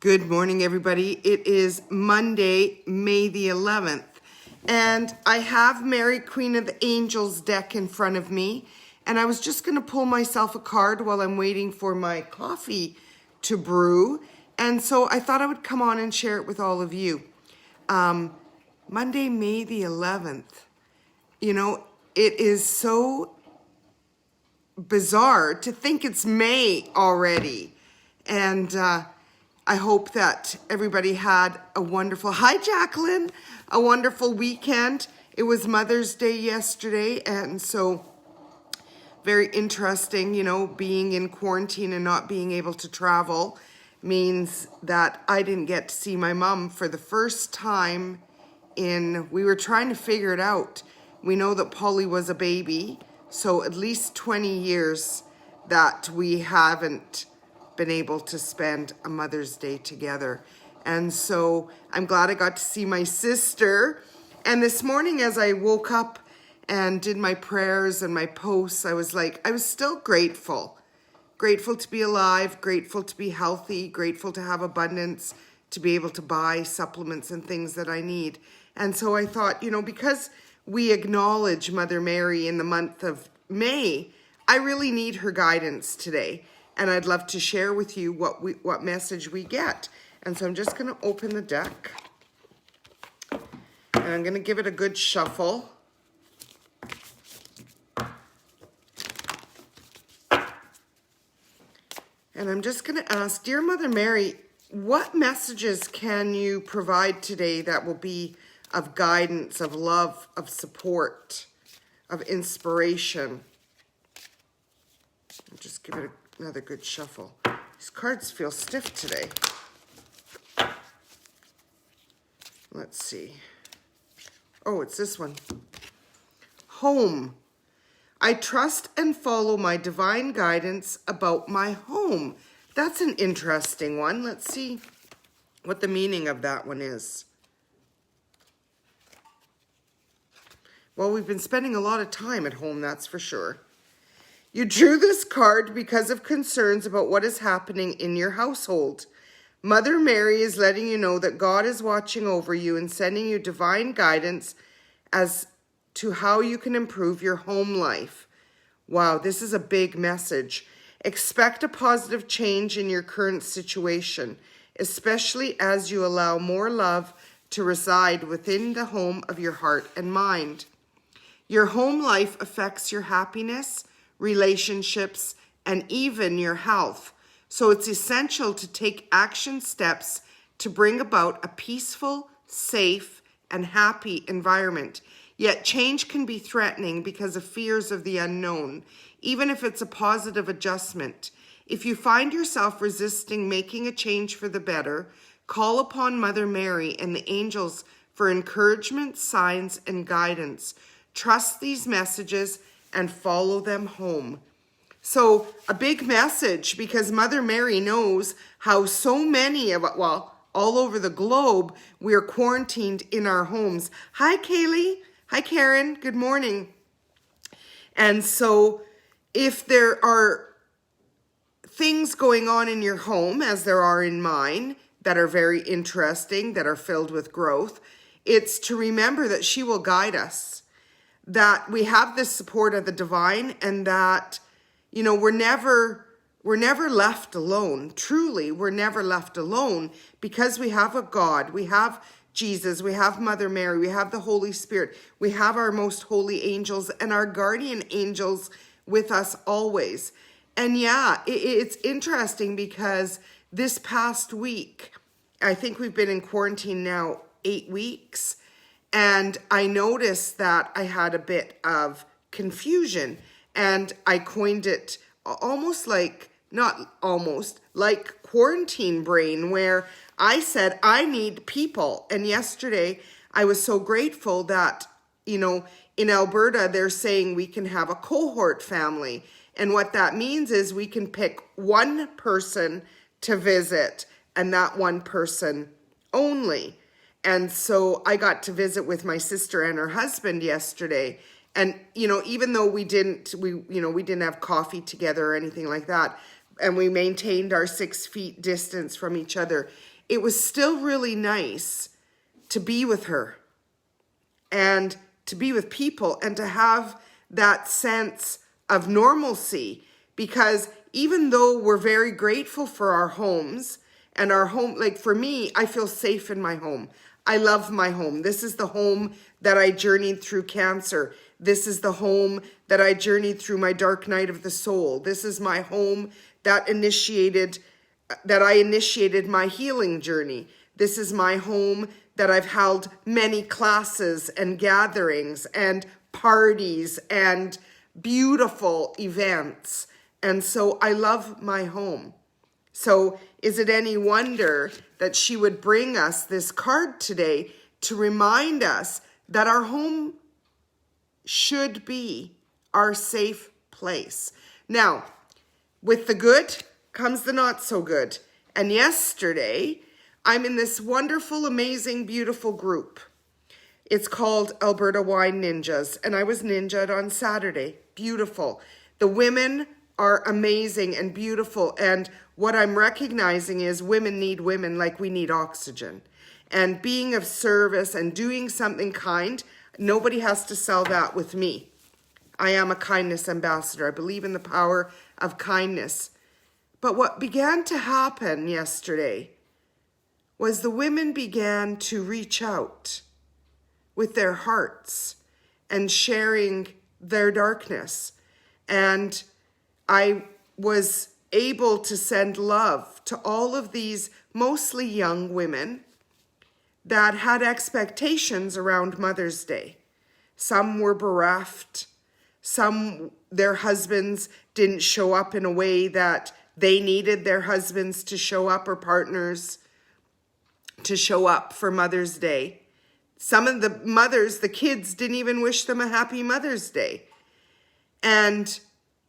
Good morning, everybody. It is Monday, May the 11th, and I have Mary, Queen of the Angels deck in front of me, and I was just going to pull myself a card while I'm waiting for my coffee to brew, and so I thought I would come on and share it with all of you. Monday, May the 11th. You know, it is so bizarre to think it's May already, and I hope that everybody had a wonderful, hi Jacqueline, a wonderful weekend. It was Mother's Day yesterday, and so very interesting, you know, being in quarantine and not being able to travel means that I didn't get to see my mom for the first time we were trying to figure it out. We know that Polly was a baby, so at least 20 years that we haven't been able to spend a Mother's Day together. And so I'm glad I got to see my sister. And this morning as I woke up and did my prayers and my posts, I was still grateful. Grateful to be alive, grateful to be healthy, grateful to have abundance, to be able to buy supplements and things that I need. And so I thought, you know, because we acknowledge Mother Mary in the month of May, I really need her guidance today. And I'd love to share with you what message we get. And so I'm just going to open the deck. And I'm going to give it a good shuffle. And I'm just going to ask, Dear Mother Mary, what messages can you provide today that will be of guidance, of love, of support, of inspiration? I'll just give it another good shuffle. These cards feel stiff today. Let's see. Oh, it's this one. Home. I trust and follow my divine guidance about my home. That's an interesting one. Let's see what the meaning of that one is. Well, we've been spending a lot of time at home, that's for sure. You drew this card because of concerns about what is happening in your household. Mother Mary is letting you know that God is watching over you and sending you divine guidance as to how you can improve your home life. Wow, this is a big message. Expect a positive change in your current situation, especially as you allow more love to reside within the home of your heart and mind. Your home life affects your happiness, relationships, and even your health. So it's essential to take action steps to bring about a peaceful, safe, and happy environment. Yet change can be threatening because of fears of the unknown, even if it's a positive adjustment. If you find yourself resisting making a change for the better, call upon Mother Mary and the angels for encouragement, signs, and guidance. Trust these messages and follow them home. So a big message, because Mother Mary knows how so many of, well, all over the globe, we are quarantined in our homes. Hi, Kaylee. Hi, Karen. Good morning. And so if there are things going on in your home, as there are in mine, that are very interesting, that are filled with growth, it's to remember that she will guide us, that we have the support of the divine, and that, you know, we're never left alone. Truly, we're never left alone because we have a God, we have Jesus, we have Mother Mary, we have the Holy Spirit, we have our most holy angels and our guardian angels with us always. And yeah, it's interesting because this past week, I think we've been in quarantine now 8 weeks, and I noticed that I had a bit of confusion, and I coined it almost like, not almost, like quarantine brain, where I said, I need people. And yesterday, I was so grateful that, you know, in Alberta, they're saying we can have a cohort family. And what that means is we can pick one person to visit, and that one person only. And so I got to visit with my sister and her husband yesterday. And, you know, even though we didn't have coffee together or anything like that, and we maintained our 6 feet distance from each other, it was still really nice to be with her and to be with people and to have that sense of normalcy, because even though we're very grateful for our homes and our home, like for me, I feel safe in my home. I love my home. This is the home that I journeyed through cancer. This is the home that I journeyed through my dark night of the soul. This is my home that I initiated my healing journey. This is my home that I've held many classes and gatherings and parties and beautiful events. And so I love my home. So is it any wonder that she would bring us this card today to remind us that our home should be our safe place? Now, with the good comes the not so good. And yesterday, I'm in this wonderful, amazing, beautiful group. It's called Alberta Wine Ninjas, and I was ninja'd on Saturday. Beautiful. The women are amazing and beautiful, and what I'm recognizing is women need women like we need oxygen. And being of service and doing something kind, nobody has to sell that with me. I am a kindness ambassador. I believe in the power of kindness. But what began to happen yesterday was the women began to reach out with their hearts and sharing their darkness. And I was able to send love to all of these mostly young women that had expectations around Mother's Day. Some were bereft. Some, their husbands didn't show up in a way that they needed their husbands to show up, or partners to show up for Mother's Day. Some of the mothers, the kids, didn't even wish them a happy Mother's Day. And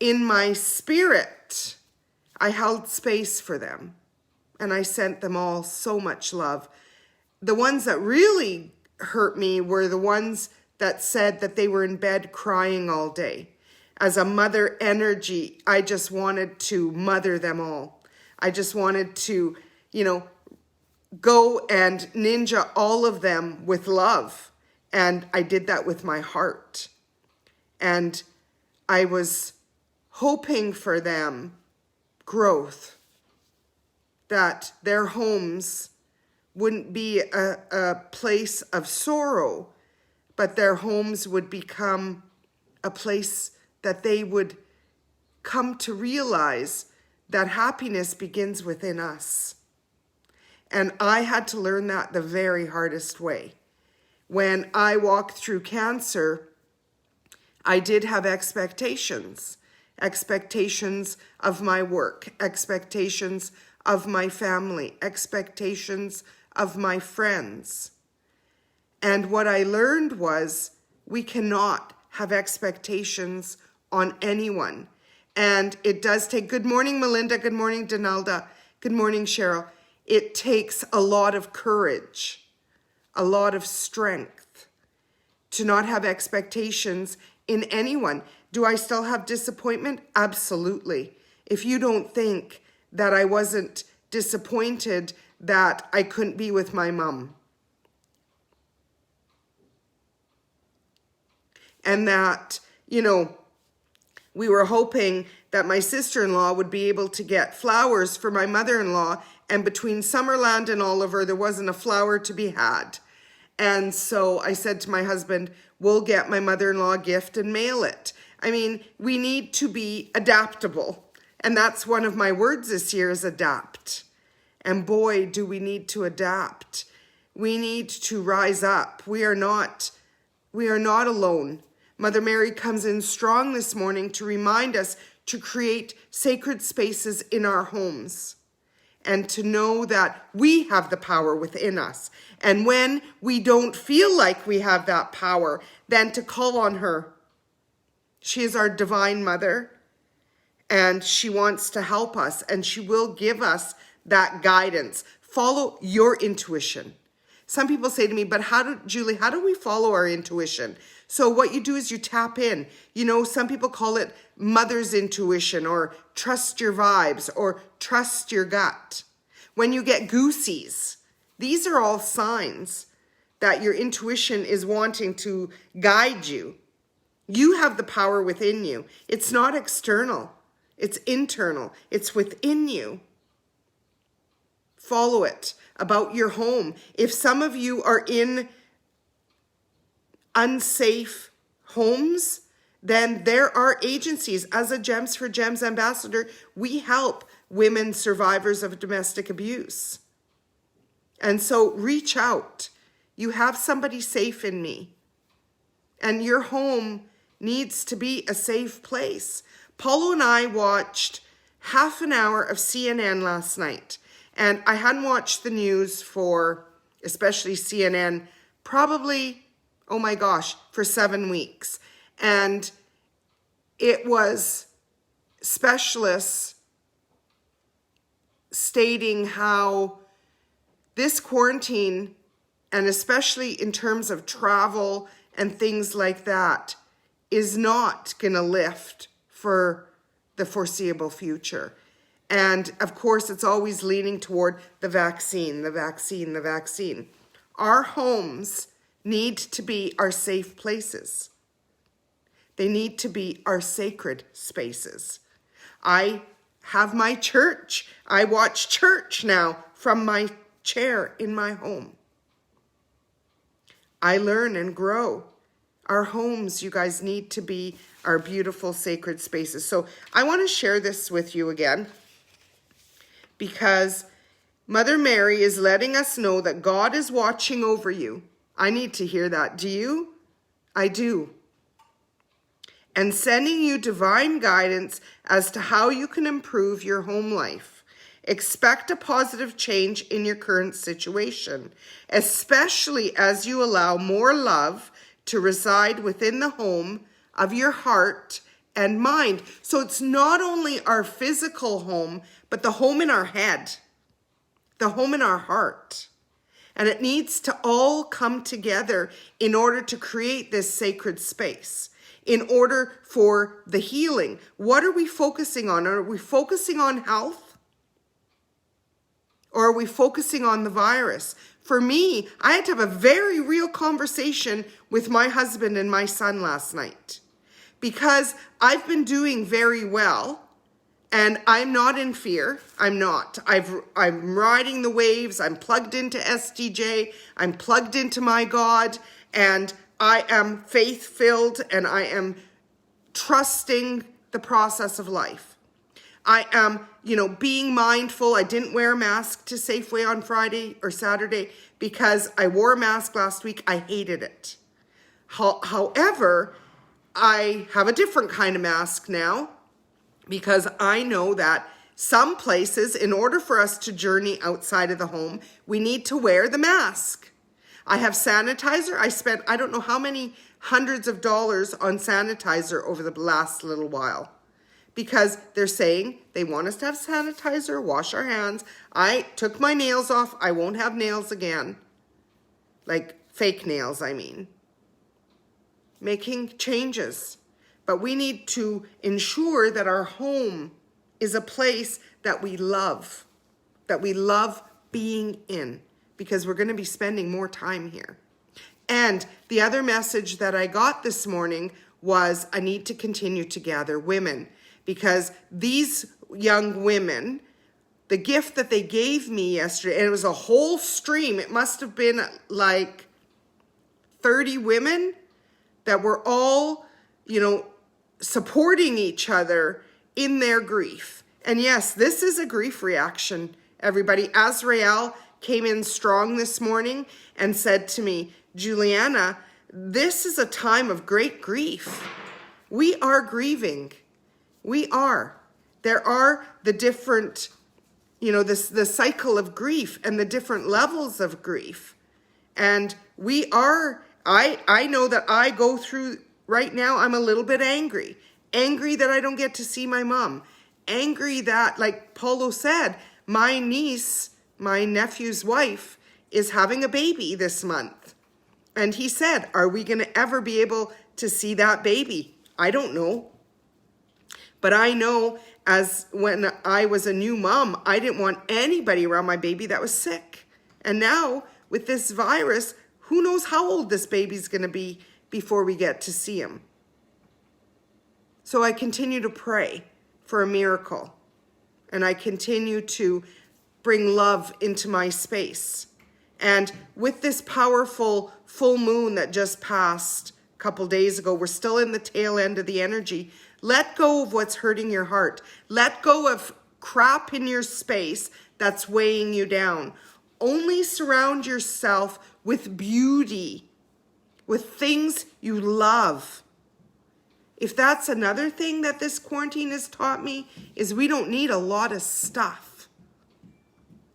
in my spirit, I held space for them. And I sent them all so much love. The ones that really hurt me were the ones that said that they were in bed crying all day. As a mother energy, I just wanted to mother them all. I just wanted to, go and ninja all of them with love. And I did that with my heart. And I was hoping for them growth, that their homes wouldn't be a place of sorrow, but their homes would become a place that they would come to realize that happiness begins within us. And I had to learn that the very hardest way. When I walked through cancer, I did have expectations of my work, expectations of my family, expectations of my friends. And what I learned was we cannot have expectations on anyone. And it does take, good morning, Melinda, good morning, Donalda, good morning, Cheryl. It takes a lot of courage, a lot of strength to not have expectations in anyone. Do I still have disappointment? Absolutely. If you don't think that I wasn't disappointed that I couldn't be with my mom, and that, we were hoping that my sister-in-law would be able to get flowers for my mother-in-law, and between Summerland and Oliver, there wasn't a flower to be had. And so I said to my husband, we'll get my mother-in-law a gift and mail it. I mean, we need to be adaptable. And that's one of my words this year, is adapt. And boy, do we need to adapt. We need to rise up. We are not alone. Mother Mary comes in strong this morning to remind us to create sacred spaces in our homes and to know that we have the power within us. And when we don't feel like we have that power, then to call on her. She is our divine mother, and she wants to help us, and she will give us that guidance. Follow your intuition. Some people say to me, but Julie, how do we follow our intuition? So what you do is you tap in. Some people call it mother's intuition, or trust your vibes, or trust your gut. when you get goosies. These are all signs that your intuition is wanting to guide you. You have the power within you. It's not external. It's internal. It's within you. Follow it about your home. If some of you are in unsafe homes, then there are agencies. As a Gems for Gems ambassador, we help women survivors of domestic abuse. And so reach out. You have somebody safe in me. And your home needs to be a safe place. Paulo and I watched half an hour of CNN last night. And I hadn't watched the news for, especially CNN, probably, oh my gosh, for 7 weeks. And it was specialists stating how this quarantine, and especially in terms of travel and things like that, is not going to lift for the foreseeable future. And of course, it's always leaning toward the vaccine, the vaccine, the vaccine. Our homes need to be our safe places. They need to be our sacred spaces. I have my church. I watch church now from my chair in my home. I learn and grow. Our homes, you guys, need to be our beautiful sacred spaces. So I want to share this with you again because Mother Mary is letting us know that God is watching over you. I need to hear that. Do you? I do. And sending you divine guidance as to how you can improve your home life. Expect a positive change in your current situation, especially as you allow more love to reside within the home of your heart and mind. So it's not only our physical home, but the home in our head, the home in our heart. And it needs to all come together in order to create this sacred space, in order for the healing. What are we focusing on? Are we focusing on health? Or are we focusing on the virus? For me, I had to have a very real conversation with my husband and my son last night because I've been doing very well and I'm not in fear. I'm not. I'm riding the waves. I'm plugged into SDJ. I'm plugged into my God, and I am faith-filled and I am trusting the process of life. I am, being mindful. I didn't wear a mask to Safeway on Friday or Saturday because I wore a mask last week. I hated it. However, I have a different kind of mask now because I know that some places, in order for us to journey outside of the home, we need to wear the mask. I have sanitizer. I spent, I don't know how many hundreds of dollars on sanitizer over the last little while, because they're saying they want us to have sanitizer, wash our hands. I took my nails off. I won't have nails again. Like fake nails, I mean. Making changes. But we need to ensure that our home is a place that we love being in, because we're going to be spending more time here. And the other message that I got this morning was I need to continue to gather women, because these young women, the gift that they gave me yesterday, and it was a whole stream, it must have been like 30 women that were all, supporting each other in their grief. And yes, this is a grief reaction, everybody. Azrael came in strong this morning and said to me, Juliana, this is a time of great grief. We are grieving. We are. There are the different, the cycle of grief and the different levels of grief. And we are, I know that I go through, right now I'm a little bit angry. Angry that I don't get to see my mom. Angry that, like Paulo said, my niece, my nephew's wife, is having a baby this month. And he said, are we going to ever be able to see that baby? I don't know. But I know as when I was a new mom, I didn't want anybody around my baby that was sick. And now with this virus, who knows how old this baby's going to be before we get to see him. So I continue to pray for a miracle. And I continue to bring love into my space. And with this powerful full moon that just passed a couple days ago, we're still in the tail end of the energy. Let go of what's hurting your heart. Let go of crap in your space that's weighing you down. Only surround yourself with beauty, with things you love. If that's another thing that this quarantine has taught me, is we don't need a lot of stuff.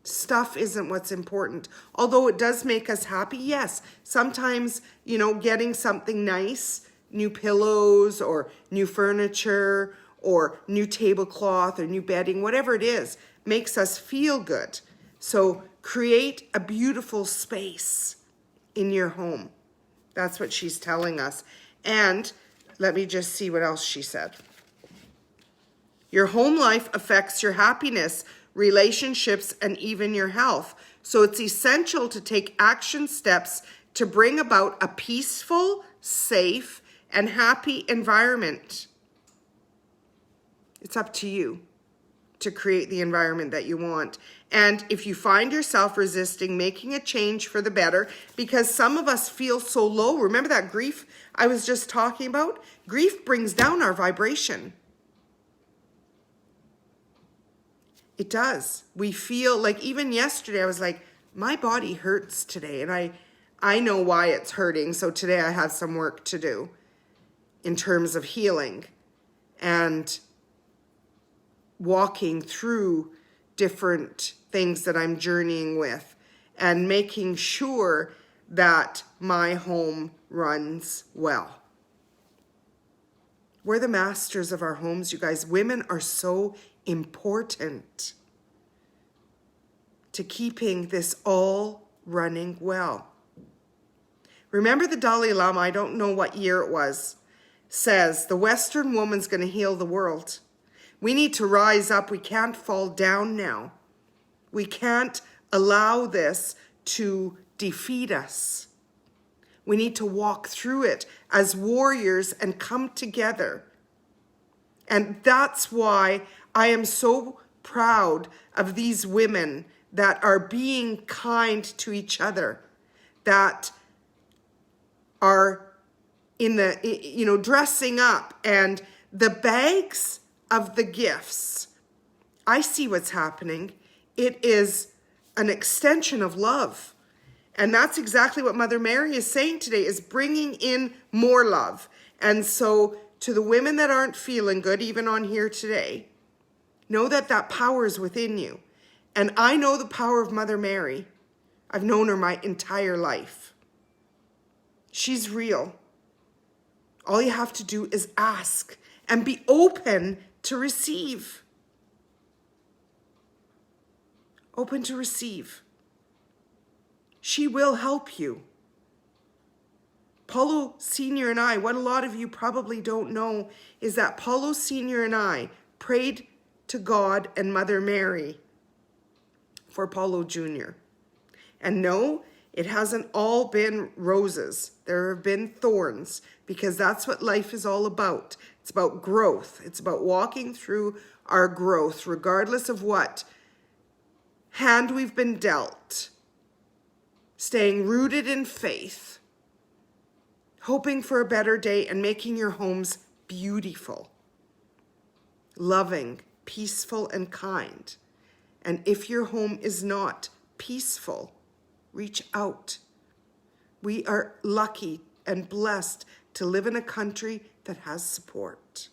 Stuff isn't what's important. Although it does make us happy, yes. Sometimes, getting something nice, new pillows or new furniture or new tablecloth or new bedding, whatever it is, makes us feel good. So create a beautiful space in your home. That's what she's telling us. And let me just see what else she said. Your home life affects your happiness, relationships, and even your health. So it's essential to take action steps to bring about a peaceful, safe, and happy environment. It's up to you to create the environment that you want. And if you find yourself resisting making a change for the better, because some of us feel so low, remember that grief I was just talking about? Grief brings down our vibration. It does. We feel like, even yesterday, I was like, my body hurts today. And I know why it's hurting. So today I have some work to do in terms of healing and walking through different things that I'm journeying with and making sure that my home runs well. We're the masters of our homes, you guys. Women are so important to keeping this all running well. Remember the Dalai Lama, I don't know what year it was, says the Western woman's going to heal the world. We need to rise up. We can't fall down now. We can't allow this to defeat us. We need to walk through it as warriors and come together. And that's why I am so proud of these women that are being kind to each other, that are in the, dressing up, and the bags of the gifts. I see what's happening. It is an extension of love. And that's exactly what Mother Mary is saying today, is bringing in more love. And so to the women that aren't feeling good, even on here today, know that that power is within you. And I know the power of Mother Mary. I've known her my entire life. She's real. All you have to do is ask and be open to receive. Open to receive. She will help you. Paulo Sr. and I, what a lot of you probably don't know, is that Paulo Sr. and I prayed to God and Mother Mary for Paulo Jr. And no, it hasn't all been roses. There have been thorns, because that's what life is all about. It's about growth. It's about walking through our growth, regardless of what hand we've been dealt. Staying rooted in faith, hoping for a better day, and making your homes beautiful, loving, peaceful, and kind. And if your home is not peaceful, reach out. We are lucky and blessed to live in a country that has support.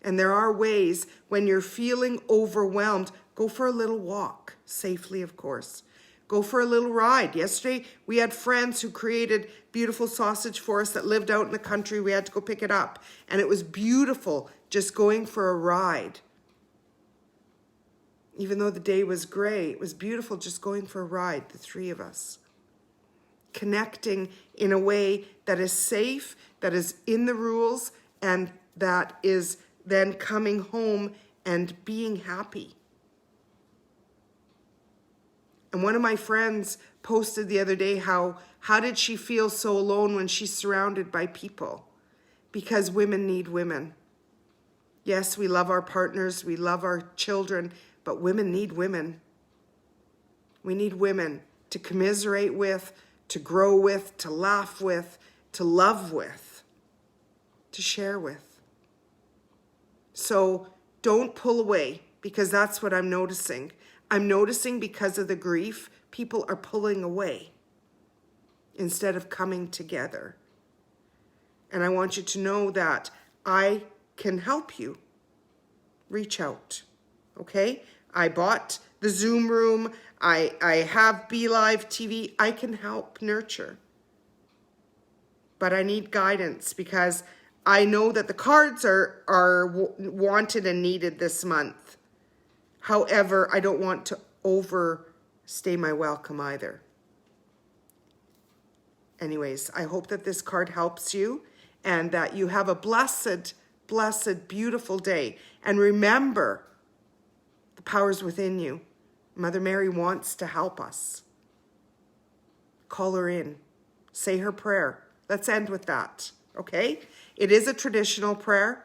And there are ways when you're feeling overwhelmed, go for a little walk, safely, of course. Go for a little ride. Yesterday, we had friends who created beautiful sausage for us that lived out in the country. We had to go pick it up. And it was beautiful just going for a ride. Even though the day was gray, it was beautiful just going for a ride, the three of us. Connecting in a way that is safe, that is in the rules, and that is then coming home and being happy. And one of my friends posted the other day how did she feel so alone when she's surrounded by people? Because women need women. Yes, we love our partners, we love our children, but women need women. We need women to commiserate with, to grow with, to laugh with, to love with, to share with. So don't pull away, because that's what I'm noticing. I'm noticing because of the grief, people are pulling away instead of coming together. And I want you to know that I can help you. Reach out, okay? I bought the Zoom room. I have BeLive TV. I can help nurture. But I need guidance, because I know that the cards are wanted and needed this month. However, I don't want to overstay my welcome either. Anyways, I hope that this card helps you and that you have a blessed, beautiful day. And remember, the power's within you. Mother Mary wants to help us. Call her in. Say her prayer. Let's end with that, okay? It is a traditional prayer,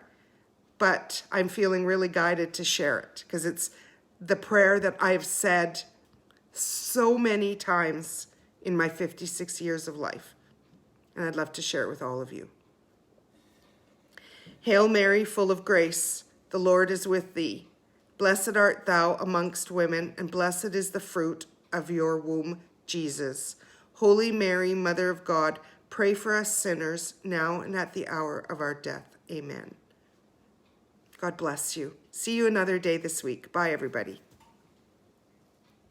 but I'm feeling really guided to share it because it's the prayer that I've said so many times in my 56 years of life. And I'd love to share it with all of you. Hail Mary, full of grace, the Lord is with thee. Blessed art thou amongst women, and blessed is the fruit of your womb, Jesus. Holy Mary, Mother of God, pray for us sinners, now and at the hour of our death. Amen. God bless you. See you another day this week. Bye, everybody.